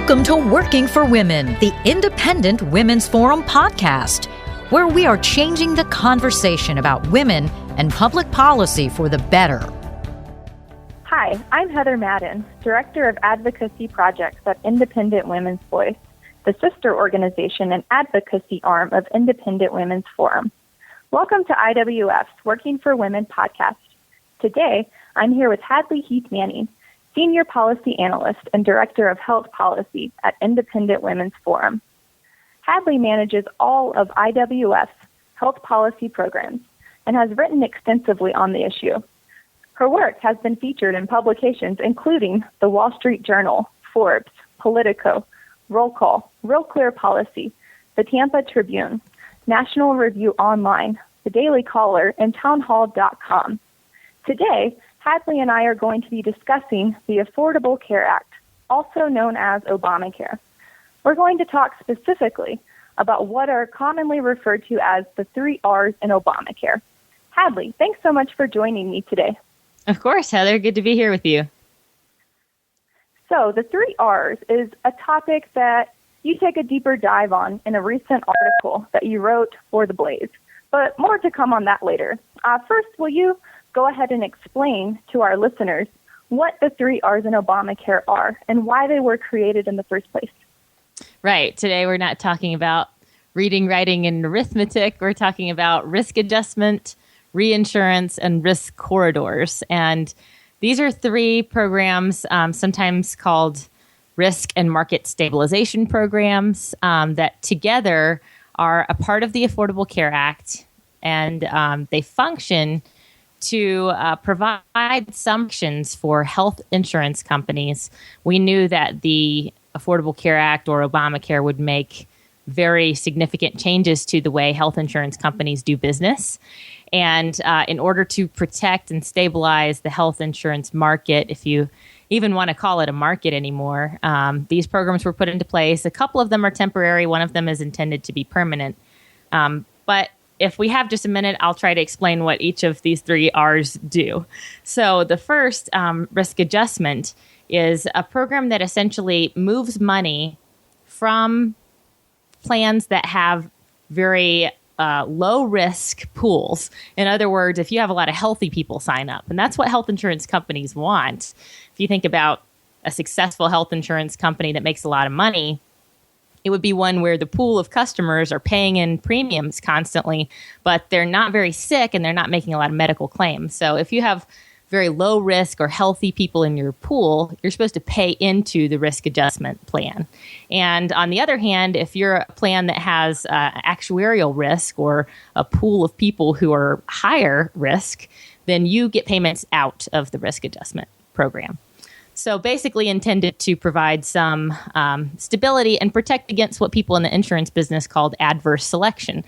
Welcome to Working for Women, the Independent Women's Forum podcast, where we are changing the conversation about women and public policy for the better. Hi, I'm Heather Madden, Director of Advocacy Projects at Independent Women's Voice, the sister organization and advocacy arm of Independent Women's Forum. Welcome to IWF's Working for Women podcast. Today, I'm here with Hadley Heath Manning, Senior Policy Analyst and Director of Health Policy at Independent Women's Forum. Hadley manages all of IWF's health policy programs and has written extensively on the issue. Her work has been featured in publications including The Wall Street Journal, Forbes, Politico, Roll Call, Real Clear Policy, The Tampa Tribune, National Review Online, The Daily Caller, and townhall.com. Today, Hadley and I are going to be discussing the Affordable Care Act, also known as ObamaCare. We're going to talk specifically about what are commonly referred to as the 3 R's in Obamacare. Hadley, thanks so much for joining me today. Of course, Heather. Good to be here with you. So the 3 R's is a topic that you take a deeper dive on in a recent article that you wrote for The Blaze, but more to come on that later. First, will you go ahead and explain to our listeners what the 3 R's in Obamacare are and why they were created in the first place? Right. Today, we're not talking about reading, writing, and arithmetic. We're talking about risk adjustment, reinsurance, and risk corridors. And these are 3 programs, sometimes called risk and market stabilization programs, that together are a part of the Affordable Care Act. And they function to provide sanctions for health insurance companies. We knew that the Affordable Care Act or Obamacare would make very significant changes to the way health insurance companies do business. And in order to protect and stabilize the health insurance market, if you even want to call it a market anymore, these programs were put into place. A couple of them are temporary. One of them is intended to be permanent. But if we have just a minute, I'll try to explain what each of these 3 R's do. So the first, risk adjustment, is a program that essentially moves money from plans that have very low-risk pools. In other words, if you have a lot of healthy people sign up, and that's what health insurance companies want. If you think about a successful health insurance company that makes a lot of money, it would be one where the pool of customers are paying in premiums constantly, but they're not very sick and they're not making a lot of medical claims. So if you have very low risk or healthy people in your pool, you're supposed to pay into the risk adjustment plan. And on the other hand, if you're a plan that has actuarial risk or a pool of people who are higher risk, then you get payments out of the risk adjustment program. So basically intended to provide some stability and protect against what people in the insurance business called adverse selection.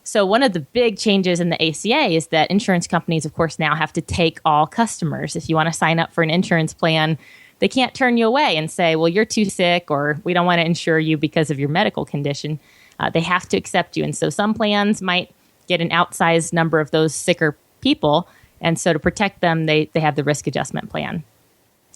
So one of the big changes in the ACA is that insurance companies, of course, now have to take all customers. If you want to sign up for an insurance plan, they can't turn you away and say, well, you're too sick or we don't want to insure you because of your medical condition. They have to accept you. And so some plans might get an outsized number of those sicker people. And so to protect them, they have the risk adjustment plan.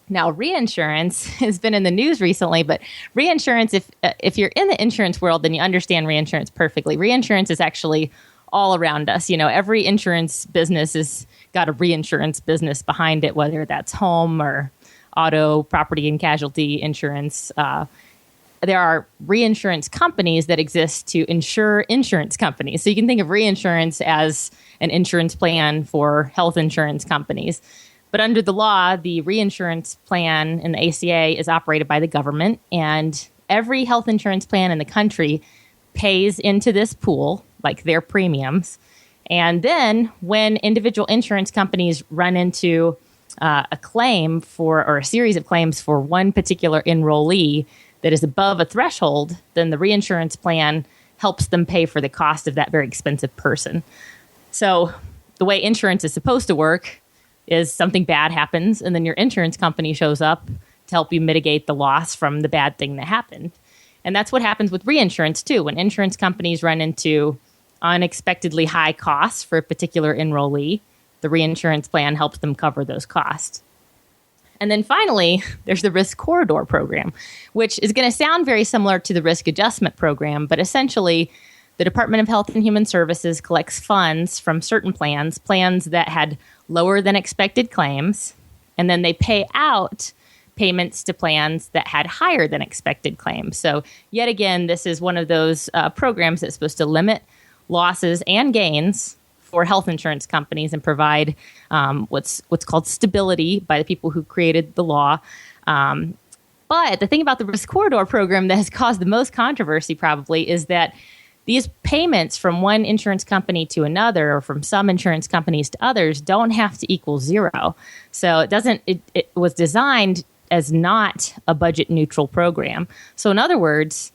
Now, reinsurance has been in the news recently, but reinsurance, if you're in the insurance world, then you understand reinsurance perfectly. Reinsurance is actually all around us. You know, every insurance business has got a reinsurance business behind it, whether that's home or auto, property and casualty insurance. There are reinsurance companies that exist to insure insurance companies. So you can think of reinsurance as an insurance plan for health insurance companies. But under the law, the reinsurance plan in the ACA is operated by the government, and every health insurance plan in the country pays into this pool, like their premiums. And then when individual insurance companies run into a claim for, or a series of claims for one particular enrollee that is above a threshold, then the reinsurance plan helps them pay for the cost of that very expensive person. So the way insurance is supposed to work is something bad happens, and then your insurance company shows up to help you mitigate the loss from the bad thing that happened. And that's what happens with reinsurance, too. When insurance companies run into unexpectedly high costs for a particular enrollee, the reinsurance plan helps them cover those costs. And then finally, there's the risk corridor program, which is going to sound very similar to the risk adjustment program, but essentially the Department of Health and Human Services collects funds from certain plans that had lower than expected claims, and then they pay out payments to plans that had higher than expected claims. So yet again, this is one of those programs that's supposed to limit losses and gains for health insurance companies and provide what's called stability by the people who created the law. But the thing about the risk corridor program that has caused the most controversy probably is that these payments from one insurance company to another or from some insurance companies to others don't have to equal zero. So it was designed as not a budget neutral program. So in other words,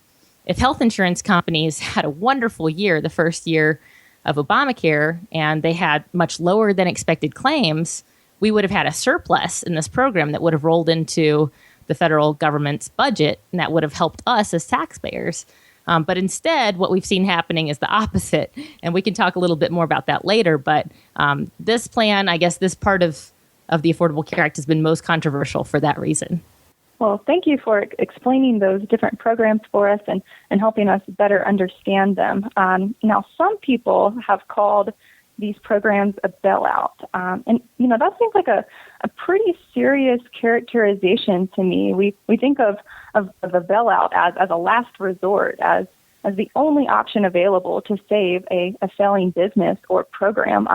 if health insurance companies had a wonderful year the first year of Obamacare and they had much lower than expected claims, we would have had a surplus in this program that would have rolled into the federal government's budget, and that would have helped us as taxpayers. But instead, what we've seen happening is the opposite, and we can talk a little bit more about that later. But this plan, I guess this part of the Affordable Care Act has been most controversial for that reason. Well, thank you for explaining those different programs for us and helping us better understand them. Now, some people have called these programs a bailout. And, that seems like a pretty serious characterization to me. We think of the bailout as a last resort, as the only option available to save a failing business or program.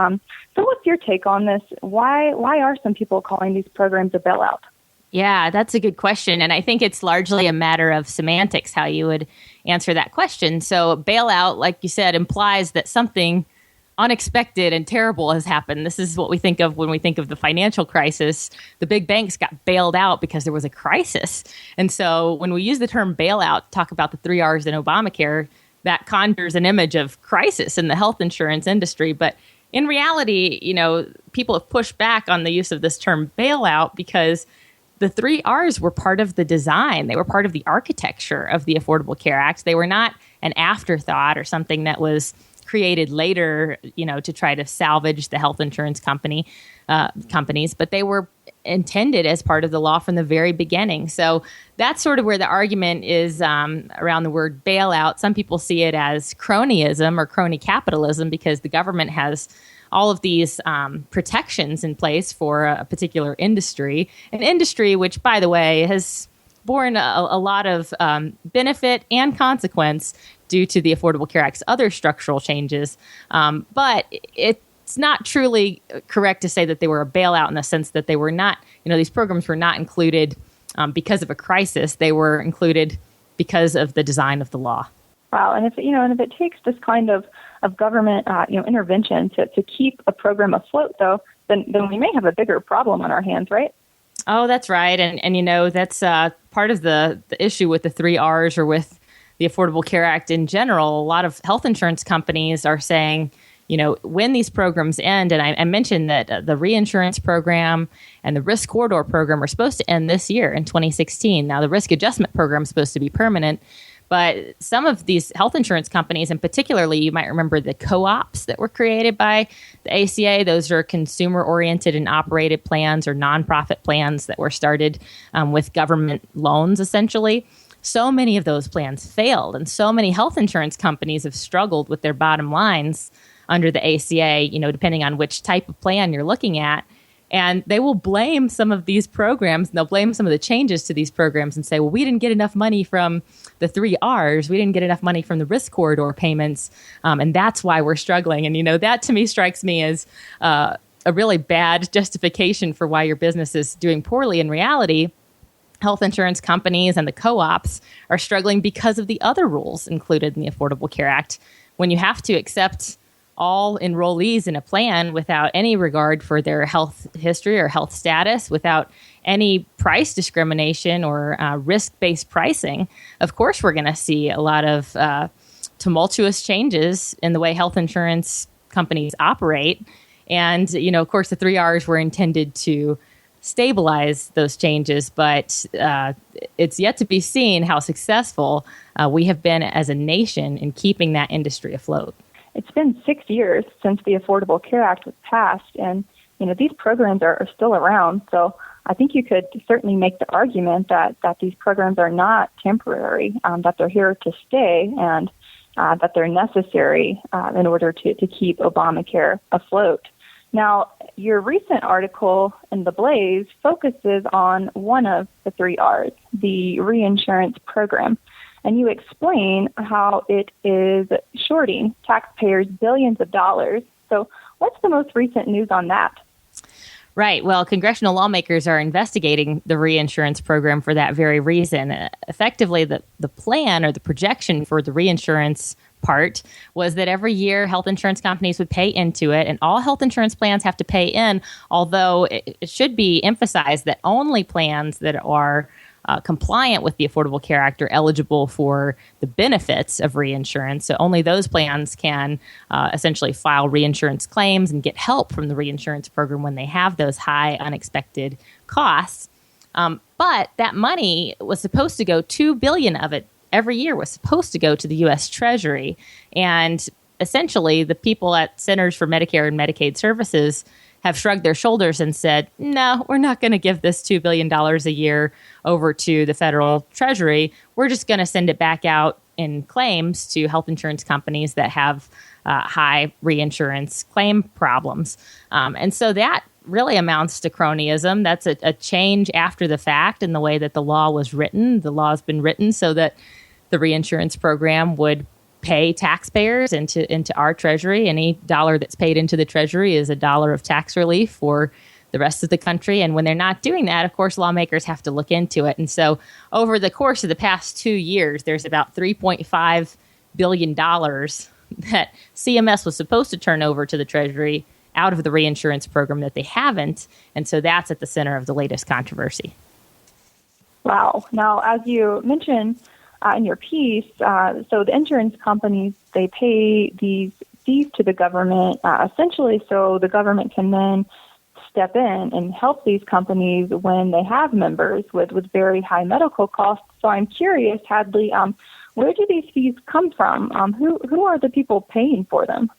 So what's your take on this? Why are some people calling these programs a bailout? Yeah, that's a good question. And I think it's largely a matter of semantics, how you would answer that question. So bailout, like you said, implies that something unexpected and terrible has happened. This is what we think of when we think of the financial crisis. The big banks got bailed out because there was a crisis. And so when we use the term bailout, talk about the 3 R's in Obamacare, that conjures an image of crisis in the health insurance industry. But in reality, people have pushed back on the use of this term bailout because the 3 R's were part of the design. They were part of the architecture of the Affordable Care Act. They were not an afterthought or something that was created later, to try to salvage the health insurance companies, but they were intended as part of the law from the very beginning. So that's sort of where the argument is around the word bailout. Some people see it as cronyism or crony capitalism because the government has all of these protections in place for a particular industry, an industry which, by the way, has borne a lot of benefit and consequence due to the Affordable Care Act's other structural changes. But it's not truly correct to say that they were a bailout in the sense that they were not, these programs were not included because of a crisis. They were included because of the design of the law. Wow. And if it takes this kind of government, intervention to keep a program afloat, though, then we may have a bigger problem on our hands, right? Oh, that's right. And that's part of the issue with the 3 R's or with the Affordable Care Act in general. A lot of health insurance companies are saying, when these programs end, and I mentioned that the reinsurance program and the risk corridor program are supposed to end this year in 2016. Now, the risk adjustment program is supposed to be permanent. But some of these health insurance companies, and particularly you might remember the co-ops that were created by the ACA. Those are consumer-oriented and operated plans or nonprofit plans that were started with government loans, essentially. So many of those plans failed, and so many health insurance companies have struggled with their bottom lines under the ACA, depending on which type of plan you're looking at. And they will blame some of these programs, and they'll blame some of the changes to these programs and say, well, we didn't get enough money from the 3 R's. We didn't get enough money from the risk corridor payments, and that's why we're struggling. And, that to me strikes me as a really bad justification for why your business is doing poorly. In reality, health insurance companies and the co-ops are struggling because of the other rules included in the Affordable Care Act. When you have to accept all enrollees in a plan without any regard for their health history or health status, without any price discrimination or risk-based pricing, of course we're going to see a lot of tumultuous changes in the way health insurance companies operate. And, of course, the 3 R's were intended to stabilize those changes, but it's yet to be seen how successful we have been as a nation in keeping that industry afloat. It's been 6 years since the Affordable Care Act was passed, and these programs are still around. So I think you could certainly make the argument that these programs are not temporary, that they're here to stay, and that they're necessary in order to keep Obamacare afloat. Now, your recent article in The Blaze focuses on one of the 3 R's, the reinsurance program, and you explain how it is shorting taxpayers billions of dollars. So what's the most recent news on that? Right. Well, congressional lawmakers are investigating the reinsurance program for that very reason. Effectively, the plan or the projection for the reinsurance part was that every year health insurance companies would pay into it, and all health insurance plans have to pay in, although it should be emphasized that only plans that are compliant with the Affordable Care Act are eligible for the benefits of reinsurance. So only those plans can essentially file reinsurance claims and get help from the reinsurance program when they have those high unexpected costs. But that money was supposed to go, $2 billion of it every year was supposed to go to the U.S. Treasury. And essentially, the people at Centers for Medicare and Medicaid Services have shrugged their shoulders and said, no, we're not going to give this $2 billion a year over to the federal treasury. We're just going to send it back out in claims to health insurance companies that have high reinsurance claim problems. And so that really amounts to cronyism. That's a change after the fact in the way that the law was written. The law has been written so that the reinsurance program would pay taxpayers into our treasury. Any dollar that's paid into the treasury is a dollar of tax relief for the rest of the country. And when they're not doing that, of course, lawmakers have to look into it. And so over the course of the past 2 years, there's about $3.5 billion that CMS was supposed to turn over to the treasury out of the reinsurance program that they haven't. And so that's at the center of the latest controversy. Wow. Now, as you mentioned in your piece, so the insurance companies, they pay these fees to the government essentially so the government can then step in and help these companies when they have members with very high medical costs. So I'm curious, Hadley, where do these fees come from? Who are the people paying for them?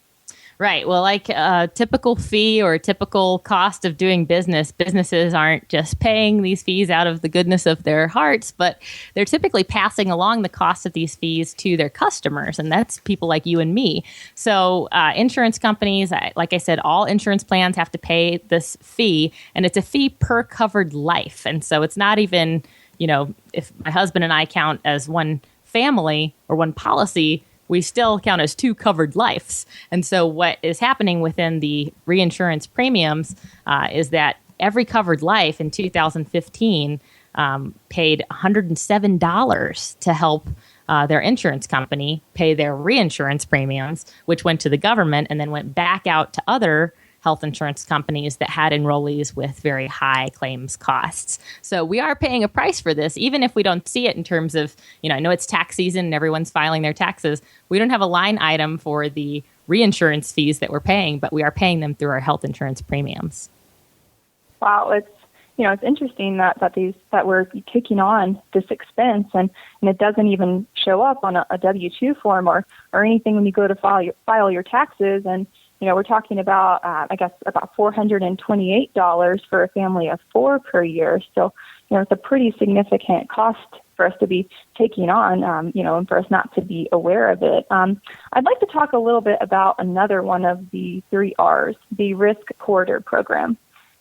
Right. Well, like a typical fee or a typical cost of doing business, businesses aren't just paying these fees out of the goodness of their hearts, but they're typically passing along the cost of these fees to their customers, and that's people like you and me. So insurance companies, like I said, all insurance plans have to pay this fee, and it's a fee per covered life. And so it's not even, if my husband and I count as one family or one policy, we still count as 2 covered lives. And so what is happening within the reinsurance premiums is that every covered life in 2015 paid $107 to help their insurance company pay their reinsurance premiums, which went to the government and then went back out to other health insurance companies that had enrollees with very high claims costs. So we are paying a price for this, even if we don't see it in terms of, I know it's tax season and everyone's filing their taxes. We don't have a line item for the reinsurance fees that we're paying, but we are paying them through our health insurance premiums. Wow, it's interesting that we're taking on this expense and it doesn't even show up on a W-2 form or anything when you go to file your taxes. And we're talking about, about $428 for a family of 4 per year. So, it's a pretty significant cost for us to be taking on, and for us not to be aware of it. I'd like to talk a little bit about another one of the 3 R's, the Risk Corridor Program.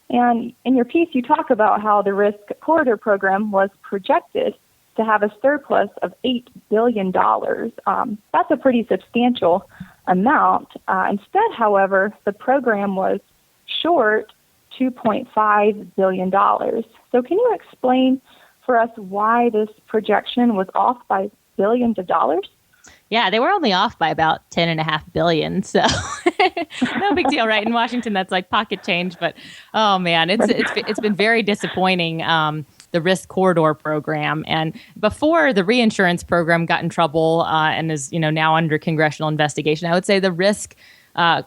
And in your piece, you talk about how the Risk Corridor Program was projected to have a surplus of $8 billion. That's a pretty substantial amount. Instead, however, the program was short $2.5 billion. So can you explain for us why this projection was off by billions of dollars? Yeah, they were only off by about $10.5 billion. So no big deal, right? In Washington, that's like pocket change. But oh man, it's been very disappointing. The Risk Corridor Program, and before the reinsurance program got in trouble and is now under congressional investigation, I would say the Risk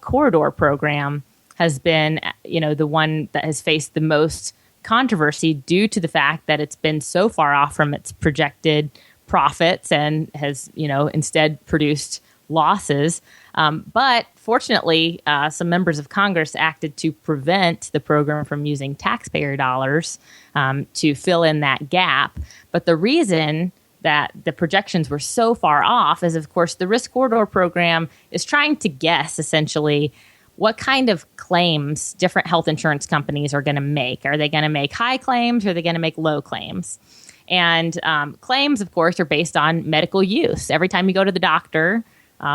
Corridor Program has been the one that has faced the most controversy due to the fact that it's been so far off from its projected profits and has instead produced losses. But fortunately, some members of Congress acted to prevent the program from using taxpayer dollars to fill in that gap. But the reason that the projections were so far off is, of course, the Risk Corridor program is trying to guess, essentially, what kind of claims different health insurance companies are going to make. Are they going to make high claims or are they going to make low claims? And claims, of course, are based on medical use. Every time you go to the doctor,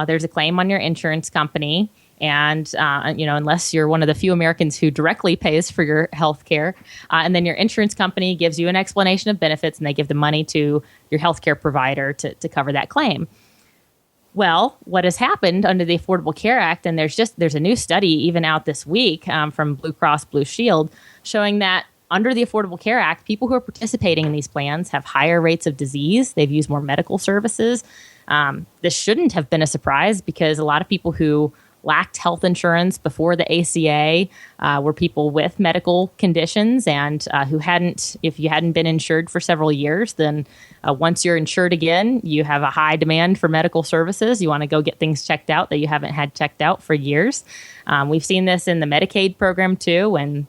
there's a claim on your insurance company. And, unless you're one of the few Americans who directly pays for your health care, and then your insurance company gives you an explanation of benefits and they give the money to your health care provider to cover that claim. Well, what has happened under the Affordable Care Act, and there's a new study even out this week from Blue Cross Blue Shield showing that under the Affordable Care Act, people who are participating in these plans have higher rates of disease. They've used more medical services. This shouldn't have been a surprise because a lot of people who lacked health insurance before the ACA were people with medical conditions and if you hadn't been insured for several years, then once you're insured again, you have a high demand for medical services. You want to go get things checked out that you haven't had checked out for years. We've seen this in the Medicaid program too. When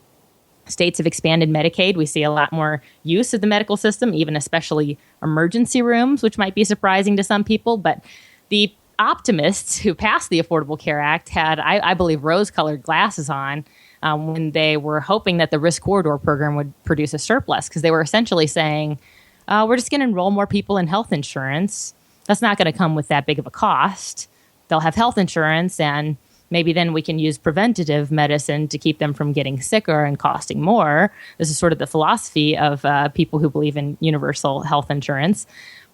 states have expanded Medicaid, we see a lot more use of the medical system, even especially emergency rooms, which might be surprising to some people. But the optimists who passed the Affordable Care Act had, I believe, rose-colored glasses on when they were hoping that the Risk Corridor program would produce a surplus, because they were essentially saying, we're just going to enroll more people in health insurance. That's not going to come with that big of a cost. They'll have health insurance, and maybe then we can use preventative medicine to keep them from getting sicker and costing more. This is sort of the philosophy of people who believe in universal health insurance.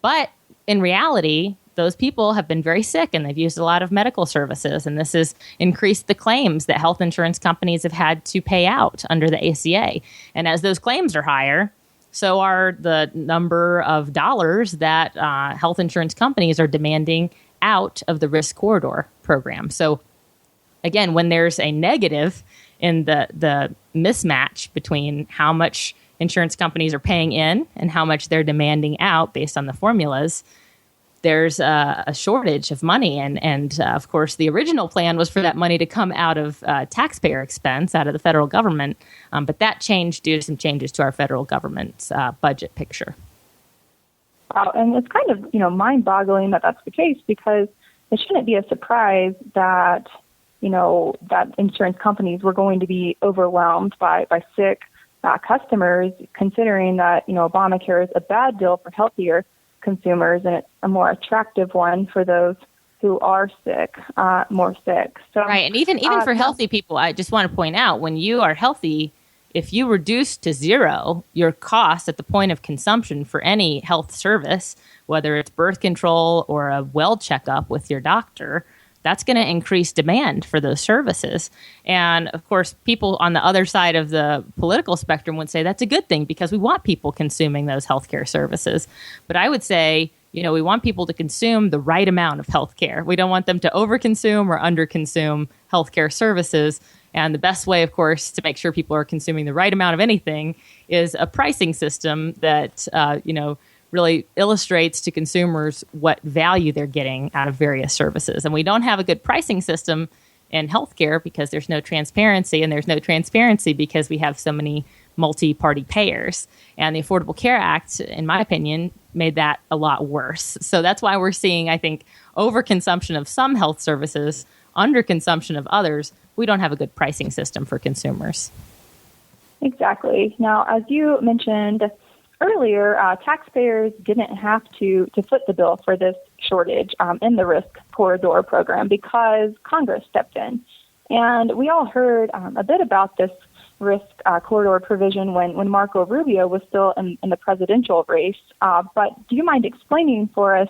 But in reality, those people have been very sick and they've used a lot of medical services. And this has increased the claims that health insurance companies have had to pay out under the ACA. And as those claims are higher, so are the number of dollars that health insurance companies are demanding out of the Risk Corridor program. So again, when there's a negative in the mismatch between how much insurance companies are paying in and how much they're demanding out based on the formulas, there's a shortage of money. And of course, the original plan was for that money to come out of taxpayer expense, out of the federal government. But that changed due to some changes to our federal government's budget picture. Wow, and it's kind of, mind-boggling that that's the case, because it shouldn't be a surprise that, that insurance companies were going to be overwhelmed by sick customers, considering that, Obamacare is a bad deal for healthier consumers, and it's a more attractive one for those who are sick, more sick. So, right, and even for healthy people, I just want to point out, when you are healthy, if you reduce to zero your cost at the point of consumption for any health service, whether it's birth control or a well checkup with your doctor, that's going to increase demand for those services. And of course, people on the other side of the political spectrum would say that's a good thing because we want people consuming those healthcare services. But I would say, we want people to consume the right amount of healthcare. We don't want them to overconsume or underconsume healthcare services. And the best way, of course, to make sure people are consuming the right amount of anything is a pricing system that, really illustrates to consumers what value they're getting out of various services. And we don't have a good pricing system in healthcare because there's no transparency, and there's no transparency because we have so many multi-party payers. And the Affordable Care Act, in my opinion, made that a lot worse. So that's why we're seeing, I think, overconsumption of some health services, underconsumption of others. We don't have a good pricing system for consumers. Exactly. Now, as you mentioned earlier, taxpayers didn't have to foot the bill for this shortage in the Risk Corridor program because Congress stepped in. And we all heard a bit about this Risk Corridor provision when Marco Rubio was still in the presidential race. But do you mind explaining for us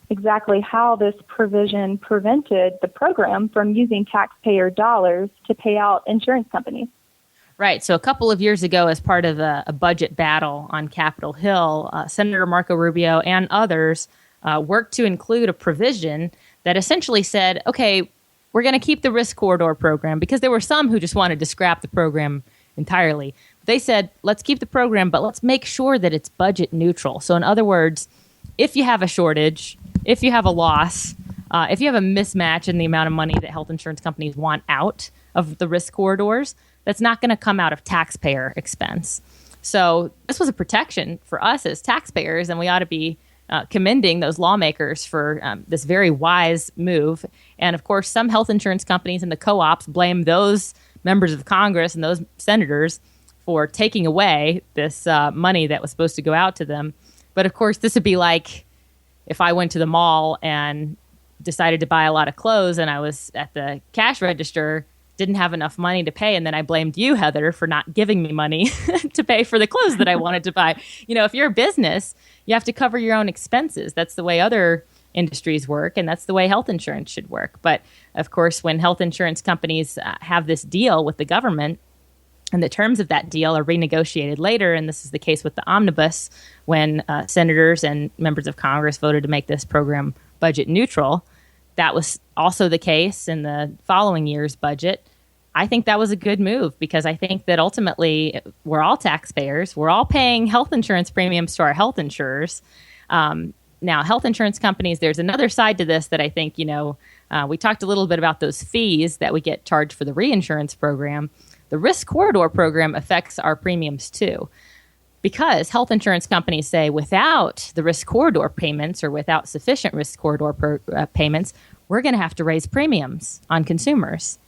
exactly how this provision prevented the program from using taxpayer dollars to pay out insurance companies? Right. So a couple of years ago, as part of a budget battle on Capitol Hill, Senator Marco Rubio and others worked to include a provision that essentially said, okay, we're going to keep the Risk Corridor program, because there were some who just wanted to scrap the program entirely. They said, let's keep the program, but let's make sure that it's budget neutral. So in other words, if you have a shortage, if you have a loss, if you have a mismatch in the amount of money that health insurance companies want out of the risk corridors, that's not going to come out of taxpayer expense. So this was a protection for us as taxpayers, and we ought to be commending those lawmakers for this very wise move. And of course, some health insurance companies and the co-ops blame those members of Congress and those senators for taking away this money that was supposed to go out to them. But of course, this would be like if I went to the mall and decided to buy a lot of clothes and I was at the cash register, didn't have enough money to pay, and then I blamed you, Heather, for not giving me money to pay for the clothes that I wanted to buy. You know, if you're a business, you have to cover your own expenses. That's the way other industries work, and that's the way health insurance should work. But of course, when health insurance companies have this deal with the government, and the terms of that deal are renegotiated later, and this is the case with the omnibus, when senators and members of Congress voted to make this program budget neutral. That was also the case in the following year's budget. I think that was a good move because I think that ultimately we're all taxpayers. We're all paying health insurance premiums to our health insurers. Now, health insurance companies, there's another side to this that I think, we talked a little bit about those fees that we get charged for the reinsurance program. The risk corridor program affects our premiums too, because health insurance companies say without the risk corridor payments or without sufficient risk corridor payments, we're going to have to raise premiums on consumers.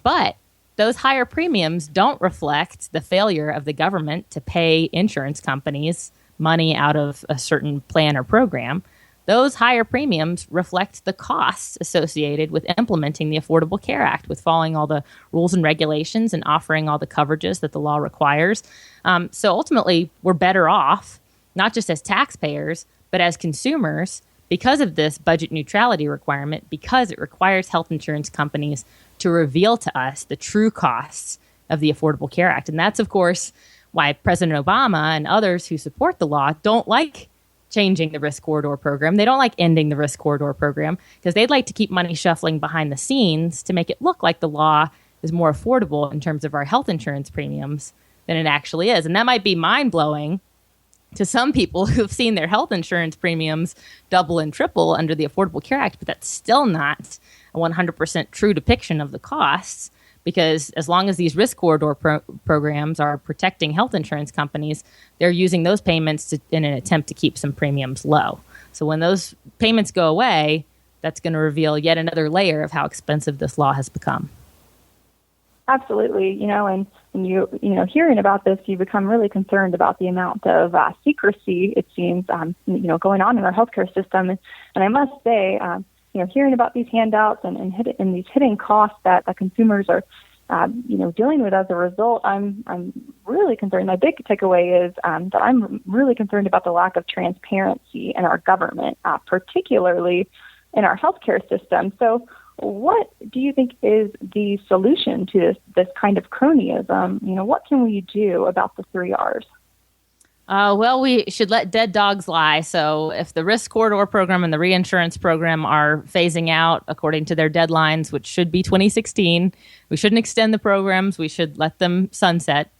But those higher premiums don't reflect the failure of the government to pay insurance companies money out of a certain plan or program. Those higher premiums reflect the costs associated with implementing the Affordable Care Act, with following all the rules and regulations and offering all the coverages that the law requires. So ultimately, we're better off, not just as taxpayers, but as consumers, because of this budget neutrality requirement, because it requires health insurance companies to reveal to us the true costs of the Affordable Care Act. And that's, of course, why President Obama and others who support the law don't like changing the risk corridor program. They don't like ending the risk corridor program because they'd like to keep money shuffling behind the scenes to make it look like the law is more affordable in terms of our health insurance premiums than it actually is. And that might be mind-blowing to some people who've seen their health insurance premiums double and triple under the Affordable Care Act, but that's still not a 100% true depiction of the costs, because as long as these risk corridor programs are protecting health insurance companies, they're using those payments in an attempt to keep some premiums low. So when those payments go away, that's going to reveal yet another layer of how expensive this law has become. Absolutely, and hearing about this, you become really concerned about the amount of secrecy, it seems, going on in our healthcare system. And I must say, hearing about these handouts and these hidden costs that consumers are, dealing with as a result, I'm really concerned. My big takeaway is that I'm really concerned about the lack of transparency in our government, particularly in our healthcare system. So, what do you think is the solution to this kind of cronyism? What can we do about the 3 R's? Well, we should let dead dogs lie. So if the risk corridor program and the reinsurance program are phasing out according to their deadlines, which should be 2016, we shouldn't extend the programs. We should let them sunset.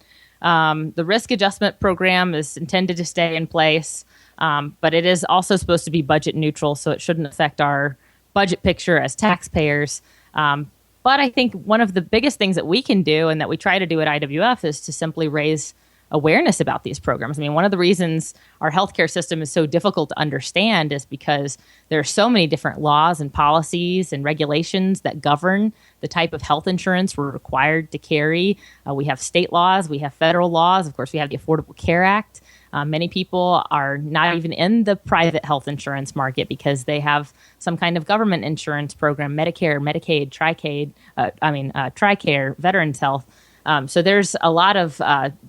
The risk adjustment program is intended to stay in place, but it is also supposed to be budget neutral, so it shouldn't affect our budget picture as taxpayers. But I think one of the biggest things that we can do and that we try to do at IWF is to simply raise awareness about these programs. I mean, one of the reasons our healthcare system is so difficult to understand is because there are so many different laws and policies and regulations that govern the type of health insurance we're required to carry. We have state laws, we have federal laws, of course, we have the Affordable Care Act. Many people are not even in the private health insurance market because they have some kind of government insurance program, Medicare, Medicaid, TRICARE, Veterans Health. So there's a lot of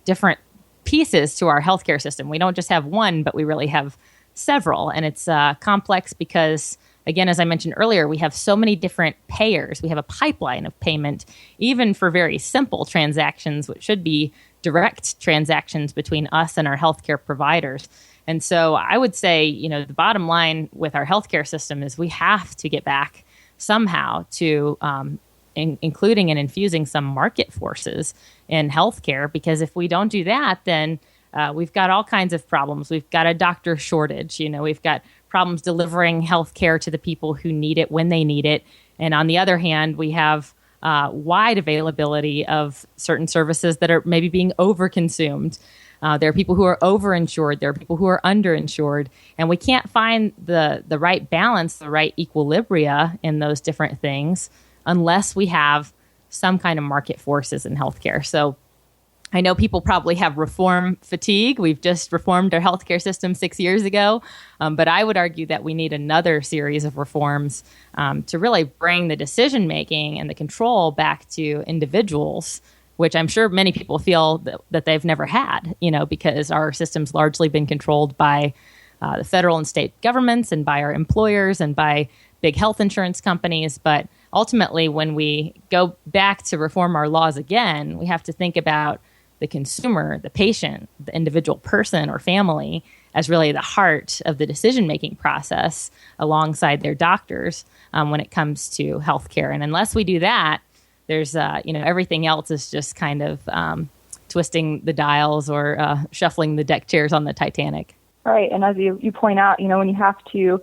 different pieces to our healthcare system. We don't just have one, but we really have several. And it's complex because, again, as I mentioned earlier, we have so many different payers. We have a pipeline of payment, even for very simple transactions, which should be direct transactions between us and our healthcare providers. And so I would say, the bottom line with our healthcare system is we have to get back somehow to including and infusing some market forces in healthcare, because if we don't do that, then we've got all kinds of problems. We've got a doctor shortage. We've got problems delivering health care to the people who need it when they need it. And on the other hand, we have wide availability of certain services that are maybe being overconsumed. There are people who are overinsured. There are people who are underinsured. And we can't find the right balance, the right equilibria in those different things unless we have some kind of market forces in healthcare. So I know people probably have reform fatigue. We've just reformed our healthcare system 6 years ago. But I would argue that we need another series of reforms to really bring the decision-making and the control back to individuals, which I'm sure many people feel that they've never had, because our system's largely been controlled by the federal and state governments and by our employers and by big health insurance companies. But ultimately, when we go back to reform our laws again, we have to think about the consumer, the patient, the individual person or family as really the heart of the decision-making process alongside their doctors when it comes to healthcare. And unless we do that, there's, everything else is just kind of twisting the dials or shuffling the deck chairs on the Titanic. Right. And as you point out, when you have to,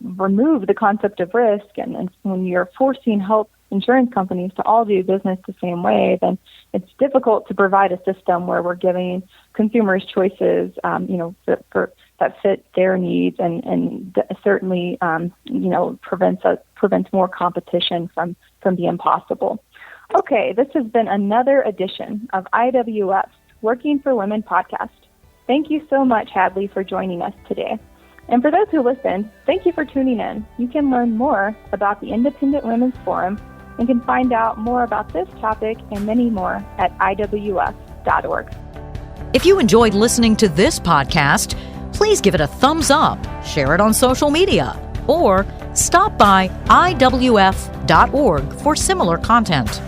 remove the concept of risk and when you're forcing health insurance companies to all do business the same way, then it's difficult to provide a system where we're giving consumers choices, that fit their needs and certainly, prevents more competition from being possible. Okay, this has been another edition of IWF's Working for Women podcast. Thank you so much, Hadley, for joining us today. And for those who listened, thank you for tuning in. You can learn more about the Independent Women's Forum and can find out more about this topic and many more at IWF.org. If you enjoyed listening to this podcast, please give it a thumbs up, share it on social media, or stop by IWF.org for similar content.